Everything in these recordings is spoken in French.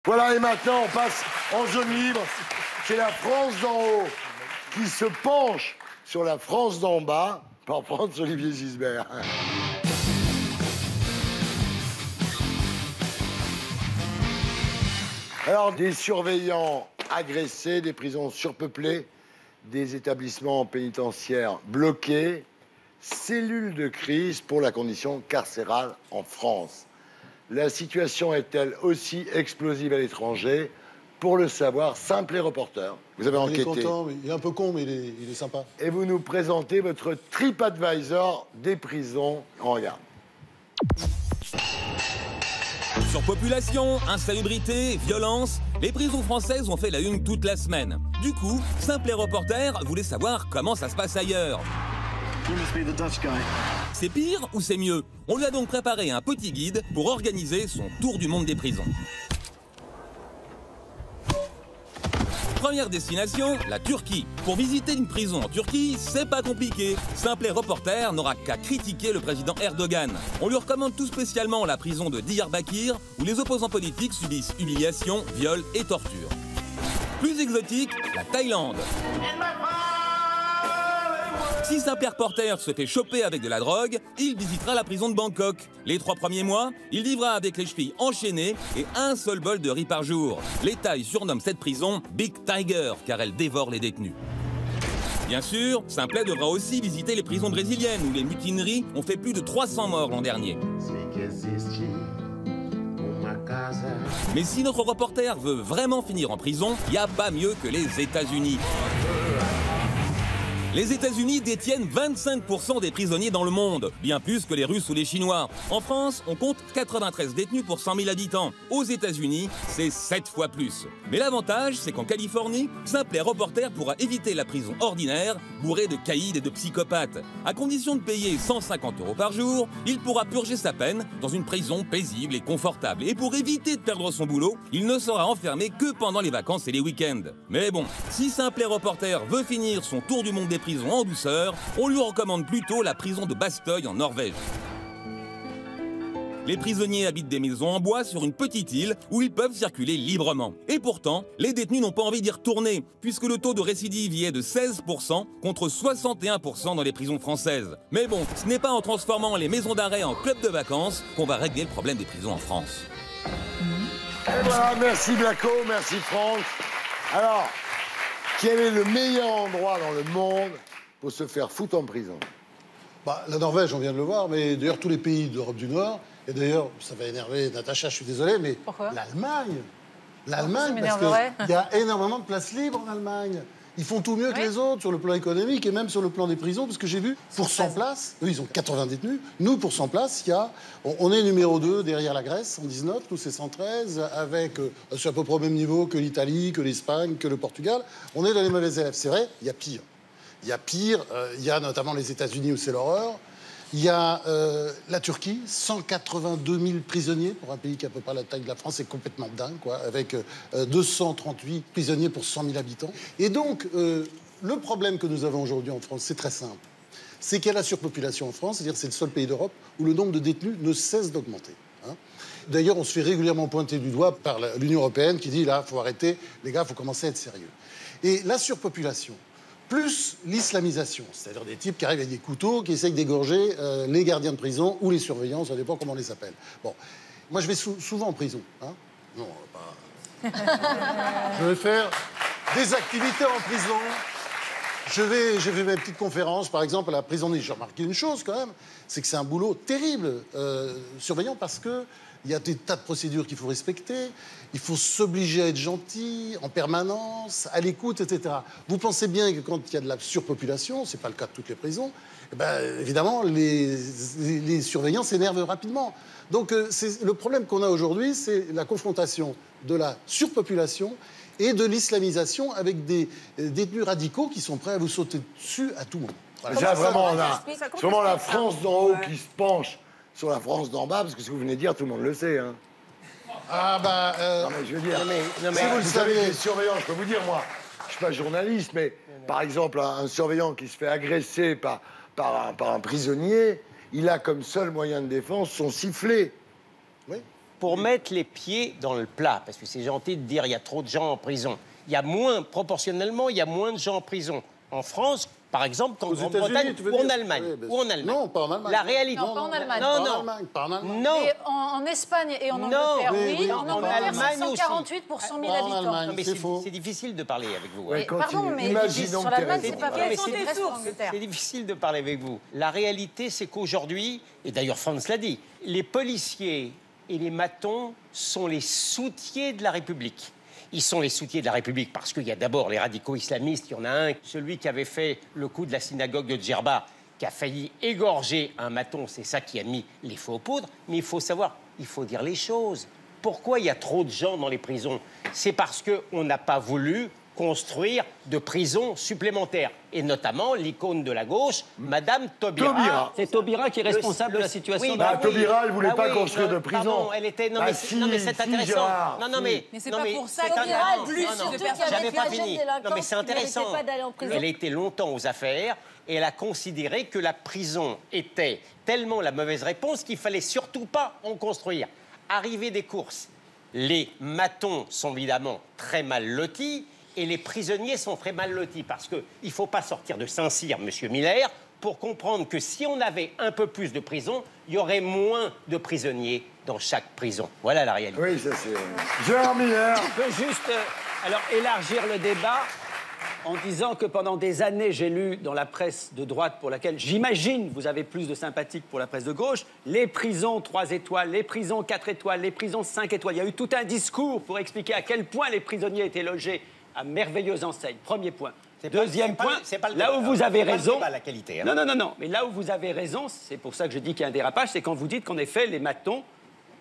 Voilà, et maintenant, on passe en zone libre. C'est la France d'en haut qui se penche sur la France d'en bas par Franz-Olivier Gisbert. Alors, des surveillants agressés, des prisons surpeuplées, des établissements pénitentiaires bloqués, cellules de crise pour la condition carcérale en France. La situation est-elle aussi explosive à l'étranger? Pour le savoir, Simple et Reporter. Vous avez enquêté. Il est content, il est un peu con, mais il est sympa. Et vous nous présentez votre TripAdvisor des prisons. On regarde. Surpopulation, insalubrité, violence, les prisons françaises ont fait la une toute la semaine. Du coup, Simple et Reporter voulait savoir comment ça se passe ailleurs. C'est pire ou c'est mieux? On lui a donc préparé un petit guide pour organiser son tour du monde des prisons. Première destination, la Turquie. Pour visiter une prison en Turquie, c'est pas compliqué. Simple et Reporter n'aura qu'à critiquer le président Erdogan. On lui recommande tout spécialement la prison de Diyarbakir, où les opposants politiques subissent humiliation, viol et torture. Plus exotique, la Thaïlande. Si Simple et Reporter se fait choper avec de la drogue, il visitera la prison de Bangkok. Les 3 premiers mois, il vivra avec les chevilles enchaînées et un seul bol de riz par jour. Les Thaïs surnomment cette prison Big Tiger, car elle dévore les détenus. Bien sûr, Simple devra aussi visiter les prisons brésiliennes, où les mutineries ont fait plus de 300 morts l'an dernier. Mais si notre reporter veut vraiment finir en prison, il n'y a pas mieux que les États-Unis. Les États-Unis détiennent 25% des prisonniers dans le monde, bien plus que les Russes ou les Chinois. En France, on compte 93 détenus pour 100 000 habitants. Aux États-Unis, c'est 7 fois plus. Mais l'avantage, c'est qu'en Californie, Simple et Reporter pourra éviter la prison ordinaire, bourrée de caïds et de psychopathes. À condition de payer 150 € par jour, il pourra purger sa peine dans une prison paisible et confortable. Et pour éviter de perdre son boulot, il ne sera enfermé que pendant les vacances et les week-ends. Mais bon, si Simple et Reporter veut finir son tour du monde des prisons en douceur, on lui recommande plutôt la prison de Bastøy en Norvège. Les prisonniers habitent des maisons en bois sur une petite île où ils peuvent circuler librement. Et pourtant, les détenus n'ont pas envie d'y retourner, puisque le taux de récidive y est de 16% contre 61% dans les prisons françaises. Mais bon, ce n'est pas en transformant les maisons d'arrêt en clubs de vacances qu'on va régler le problème des prisons en France. Et voilà, merci Blaco, merci Franck. Alors, quel est le meilleur endroit dans le monde pour se faire foutre en prison? Bah, la Norvège, on vient de le voir, mais d'ailleurs tous les pays d'Europe du Nord, et d'ailleurs, ça va énerver Natacha, je suis désolé, mais l'Allemagne. L'Allemagne, parce qu'il y a énormément de places libres en Allemagne. Ils font tout mieux que les autres sur le plan économique et même sur le plan des prisons, parce que j'ai vu, pour 100 places, eux, ils ont 80 détenus. Nous, pour 100 places, on est numéro 2 derrière la Grèce, 119, nous c'est 113, avec, c'est à peu près au même niveau que l'Italie, que l'Espagne, que le Portugal. On est dans les mauvais élèves. C'est vrai, il y a pire. Il y a pire, il y a notamment les États-Unis où c'est l'horreur. Il y a la Turquie, 182 000 prisonniers pour un pays qui a à peu près la taille de la France, c'est complètement dingue, quoi, avec 238 prisonniers pour 100 000 habitants. Et donc, le problème que nous avons aujourd'hui en France, c'est très simple. C'est qu'il y a la surpopulation en France, c'est-à-dire que c'est le seul pays d'Europe où le nombre de détenus ne cesse d'augmenter. Hein. D'ailleurs, on se fait régulièrement pointer du doigt par l'Union européenne qui dit, là, il faut arrêter, les gars, il faut commencer à être sérieux. Et la surpopulation, plus l'islamisation, c'est-à-dire des types qui arrivent avec des couteaux, qui essayent d'égorger les gardiens de prison ou les surveillants, ça dépend comment on les appelle. Bon, moi je vais souvent en prison. Hein. Non, pas... Je vais faire des activités en prison. Je vais mes petites conférences, par exemple, à la prison. J'ai remarqué une chose quand même, c'est que c'est un boulot terrible, surveillant, parce que il y a des tas de procédures qu'il faut respecter. Il faut s'obliger à être gentil en permanence, à l'écoute, etc. Vous pensez bien que quand il y a de la surpopulation, c'est pas le cas de toutes les prisons, eh ben, évidemment, les surveillants s'énervent rapidement. Donc, le problème qu'on a aujourd'hui, c'est la confrontation de la surpopulation et de l'islamisation avec des détenus radicaux qui sont prêts à vous sauter dessus à tout moment. Voilà. Déjà, vraiment, c'est vraiment la France d'en haut qui se penche sur la France d'en bas, parce que ce que vous venez de dire, tout le monde le sait. Hein. Ah bah... Non mais je veux dire, si vous le savez, les surveillants, je peux vous dire, moi, je suis pas journaliste, mais par exemple, un surveillant qui se fait agresser par un prisonnier, il a comme seul moyen de défense son sifflet. Oui. pour mettre les pieds dans le plat, parce que c'est gentil de dire il y a trop de gens en prison. Il y a proportionnellement, il y a moins de gens en prison en France, par exemple, qu'en Grande-Bretagne ou en Allemagne. Non, pas en Allemagne. La réalité. Non, pas en Allemagne. Pas en Allemagne. Non. Et en Espagne et en Angleterre, oui. En Angleterre, c'est 148 pour 100 000 habitants. Non, mais c'est difficile de parler avec vous. Ouais, Pardon, mais imaginons sur l'Allemagne, c'est pas vrai. C'est difficile de parler avec vous. La réalité, c'est qu'aujourd'hui, et d'ailleurs Franz l'a dit, les policiers et les matons sont les soutiers de la République. Ils sont les soutiers de la République parce qu'il y a d'abord les radicaux islamistes. Il y en a un, celui qui avait fait le coup de la synagogue de Djerba, qui a failli égorger un maton. C'est ça qui a mis les feux aux poudres. Mais il faut savoir, il faut dire les choses. Pourquoi il y a trop de gens dans les prisons? C'est parce qu'on n'a pas voulu construire de prisons supplémentaires. Et notamment l'icône de la gauche, Madame Taubira. C'est Taubira qui est responsable de la situation. Oui, Taubira, elle ne voulait pas construire de prison. Pardon, elle était... Non, mais c'est intéressant. Mais c'est pas pour ça qu'il y a plus de personnes. J'avais pas fini. Non, mais c'est intéressant. Elle a été longtemps aux affaires et elle a considéré que la prison était tellement la mauvaise réponse qu'il fallait surtout pas en construire. Arrivée des courses, les matons sont évidemment très mal lotis. Et les prisonniers sont très mal lotis parce qu'il ne faut pas sortir de Saint-Cyr, monsieur Miller, pour comprendre que si on avait un peu plus de prisons, il y aurait moins de prisonniers dans chaque prison. Voilà la réalité. Oui, ça c'est... Gérard Miller. Je peux juste alors, élargir le débat en disant que pendant des années, j'ai lu dans la presse de droite, pour laquelle j'imagine vous avez plus de sympathie que pour la presse de gauche, les prisons 3 étoiles, les prisons 4 étoiles, les prisons 5 étoiles. Il y a eu tout un discours pour expliquer à quel point les prisonniers étaient logés à merveilleuse enseigne. Premier point. Deuxième point, là où vous avez raison... la qualité, hein. Non. Mais là où vous avez raison, c'est pour ça que je dis qu'il y a un dérapage, c'est quand vous dites qu'en effet, les matons,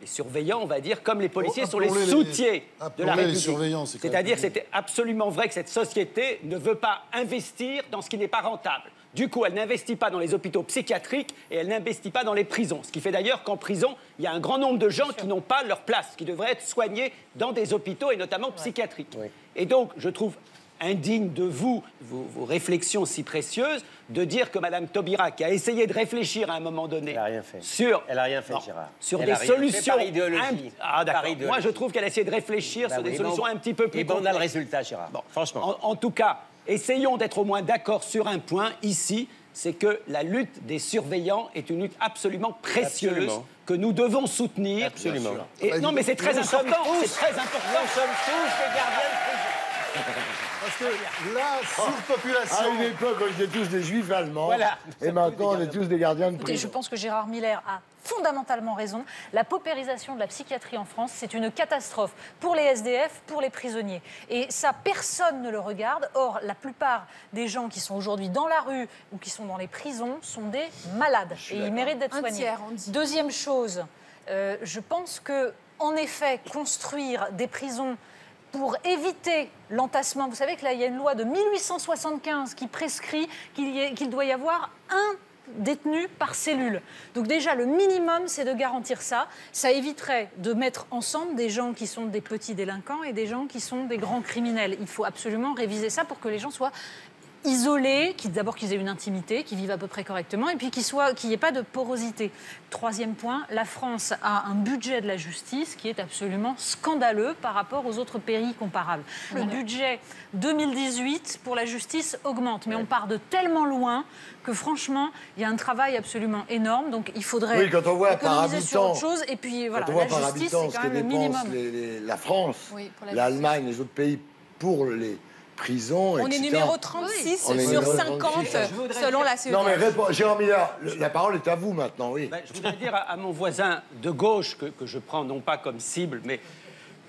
les surveillants, on va dire, comme les policiers, sont les soutiers de la République. C'est-à-dire que c'est absolument vrai que cette société ne veut pas investir dans ce qui n'est pas rentable. Du coup, elle n'investit pas dans les hôpitaux psychiatriques et elle n'investit pas dans les prisons. Ce qui fait d'ailleurs qu'en prison, il y a un grand nombre de gens qui n'ont pas leur place, qui devraient être soignés dans des hôpitaux et notamment psychiatriques. Oui. Et donc, je trouve indigne de vous, vos réflexions si précieuses, de dire que Mme Taubira, qui a essayé de réfléchir à un moment donné... Elle n'a rien fait. Elle n'a rien fait, Gérard. Sur des solutions... Par idéologie. Ah, d'accord. Moi, je trouve qu'elle a essayé de réfléchir sur des solutions un petit peu plus... Et on a le résultat, Gérard. Bon, franchement. En tout cas, essayons d'être au moins d'accord sur un point, ici, c'est que la lutte des surveillants est une lutte absolument précieuse que nous devons soutenir. Absolument. Et, non, mais c'est très important. C'est très important. Nous sommes tous des gardiens de prison. Parce que la surpopulation... À une époque, on était tous des juifs allemands. Voilà. Et maintenant, on est tous des gardiens de prison. Écoutez, je pense que Gérard Miller a fondamentalement raison. La paupérisation de la psychiatrie en France, c'est une catastrophe pour les SDF, pour les prisonniers. Et ça, personne ne le regarde. Or, la plupart des gens qui sont aujourd'hui dans la rue ou qui sont dans les prisons sont des malades. Et ils méritent d'être soignés. Deuxième chose, je pense que, en effet, construire des prisons pour éviter l'entassement. Vous savez que là, il y a une loi de 1875 qui prescrit qu'il doit y avoir un détenu par cellule. Donc déjà, le minimum, c'est de garantir ça. Ça éviterait de mettre ensemble des gens qui sont des petits délinquants et des gens qui sont des grands criminels. Il faut absolument réviser ça pour que les gens soient isolés, d'abord qu'ils aient une intimité, qu'ils vivent à peu près correctement, et puis qu'il n'y ait pas de porosité. Troisième point, la France a un budget de la justice qui est absolument scandaleux par rapport aux autres pays comparables. Le budget 2018 pour la justice augmente, mais on part de tellement loin que franchement, il y a un travail absolument énorme, donc il faudrait quand on voit par habitant, sur autre chose, et puis voilà, la justice, c'est quand même le minimum. La France, l'Allemagne, les autres pays pour les prisons, on est numéro 36 sur 50 selon la CEDH. Non mais Gérard Miller, la parole est à vous maintenant, oui. Je voudrais dire à mon voisin de gauche, que je prends non pas comme cible, mais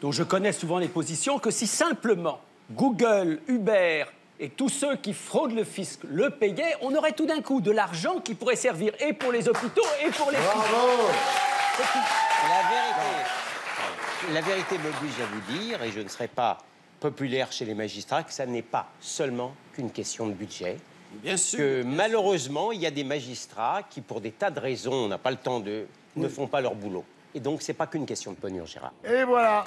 dont je connais souvent les positions, que si simplement Google, Uber et tous ceux qui fraudent le fisc le payaient, on aurait tout d'un coup de l'argent qui pourrait servir et pour les hôpitaux et pour les prisons. La vérité m'oblige à vous dire, et je ne serai pas populaire chez les magistrats, que ça n'est pas seulement qu'une question de budget. Bien sûr. Que malheureusement, il y a des magistrats qui, pour des tas de raisons, on n'a pas le temps de... ne font pas leur boulot. Et donc, c'est pas qu'une question de pognon, Gérard. Et voilà.